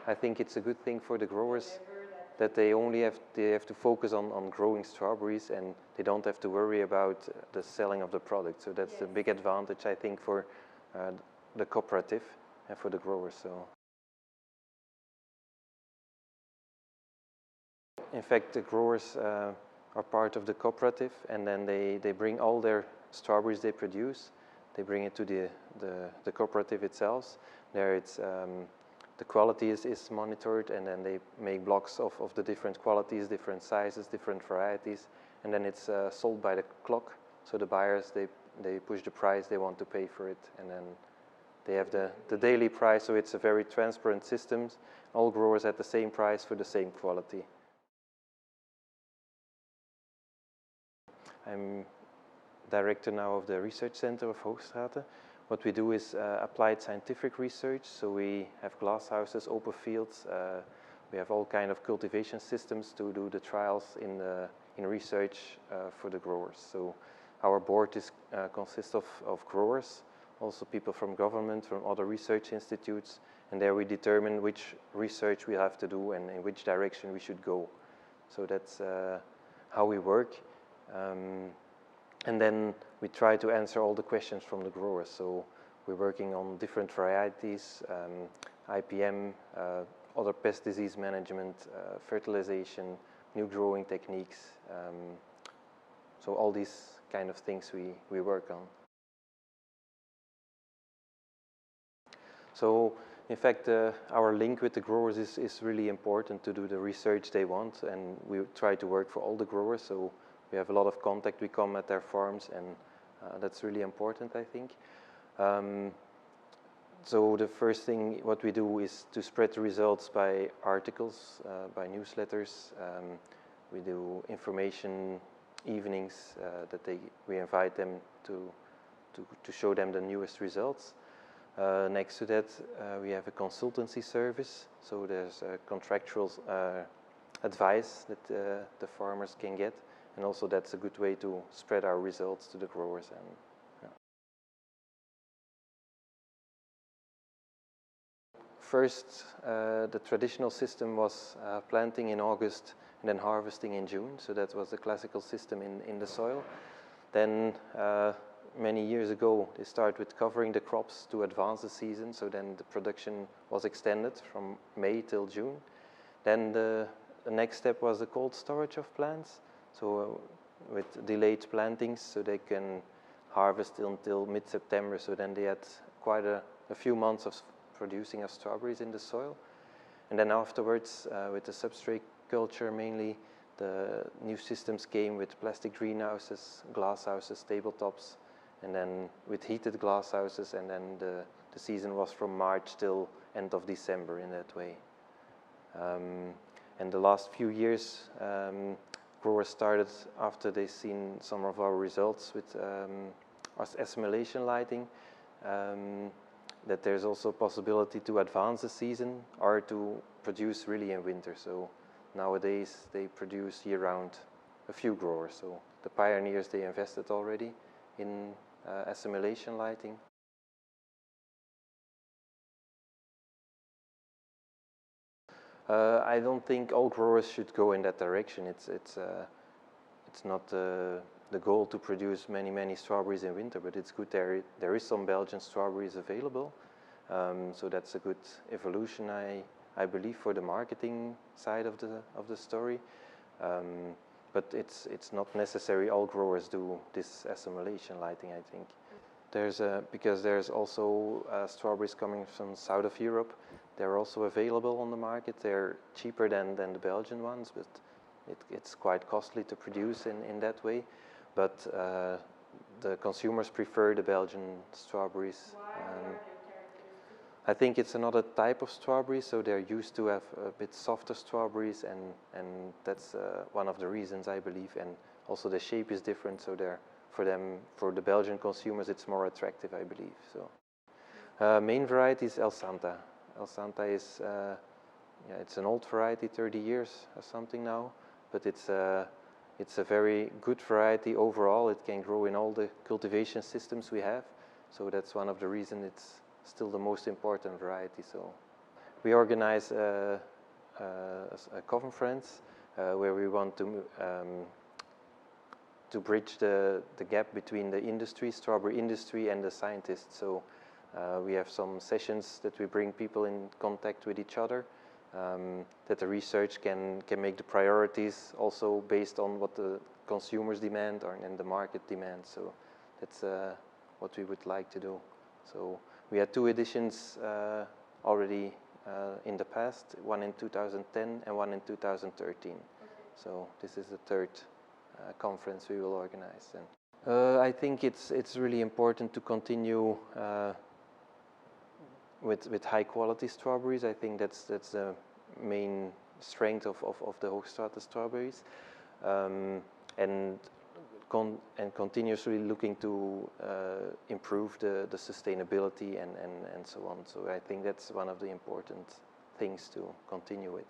I think it's a good thing for the growers that they have to focus on growing strawberries, and they don't have to worry about the selling of the product. So that's a big advantage, I think, for the cooperative and for the growers. So, in fact, the growers are part of the cooperative, and then they bring all their strawberries they produce. They bring it to the cooperative itself. There it's the quality is monitored, and then they make blocks of the different qualities, different sizes, different varieties, and then it's sold by the clock. So the buyers, they push the price they want to pay for it, and then they have the daily price, so it's a very transparent system. All growers at the same price for the same quality. I'm director now of the research center of Hoogstraten. What we do is applied scientific research, so we have glasshouses, open fields, we have all kind of cultivation systems to do the trials in research for the growers. So our board consists of growers, also people from government, from other research institutes, and there we determine which research we have to do and in which direction we should go. So that's how we work. And then we try to answer all the questions from the growers. So we're working on different varieties, IPM, other pest disease management, fertilization, new growing techniques. So all these kind of things we work on. So in fact, our link with the growers is really important to do the research they want, and we try to work for all the growers. So we have a lot of contact, we come at their farms, and that's really important, I think. So the first thing what we do is to spread the results by articles, by newsletters. We do information evenings that we invite them to show them the newest results. Next to that, we have a consultancy service, so there's contractual advice that the farmers can get. And also that's a good way to spread our results to the growers. And, yeah. First, the traditional system was planting in August and then harvesting in June. So that was the classical system in the soil. Then many years ago, they started with covering the crops to advance the season. So then the production was extended from May till June. Then the next step was the cold storage of plants. So with delayed plantings, so they can harvest until mid-September. So then they had quite a few months of producing of strawberries in the soil. And then afterwards, with the substrate culture mainly, the new systems came with plastic greenhouses, glass houses, tabletops, and then with heated glass houses. And then the season was from March till end of December in that way. And the last few years, growers started, after they've seen some of our results with assimilation lighting, that there's also a possibility to advance the season or to produce really in winter. So nowadays they produce year-round, a few growers. So the pioneers, they invested already in assimilation lighting. I don't think all growers should go in that direction. It's not the goal to produce many strawberries in winter, but it's good there is some Belgian strawberries available. So that's a good evolution, I believe, for the marketing side of the story. But it's not necessary all growers do this assimilation lighting, I think. Because there's also strawberries coming from south of Europe. They're also available on the market. They're cheaper than the Belgian ones, but it's quite costly to produce in that way. But the consumers prefer the Belgian strawberries. I think it's another type of strawberry, so they're used to have a bit softer strawberries, and that's one of the reasons, I believe. And also the shape is different, so for the Belgian consumers, it's more attractive, I believe. So, main variety is El Santa. El Santa is, it's an old variety, 30 years or something now, but it's a very good variety overall. It can grow in all the cultivation systems we have, so that's one of the reasons it's still the most important variety. So we organize a conference where we want to bridge the gap between the industry, strawberry industry, and the scientists. So we have some sessions that we bring people in contact with each other, that the research can make the priorities also based on what the consumers demand and the market demands. So that's what we would like to do. So we had 2 editions already in the past, one in 2010 and one in 2013. Okay. So this is the 3rd conference we will organize. And I think it's really important to continue with high quality strawberries. I think that's the main strength of the Hoogstraten strawberries, and continuously looking to improve the sustainability and so on. So I think that's one of the important things to continue with.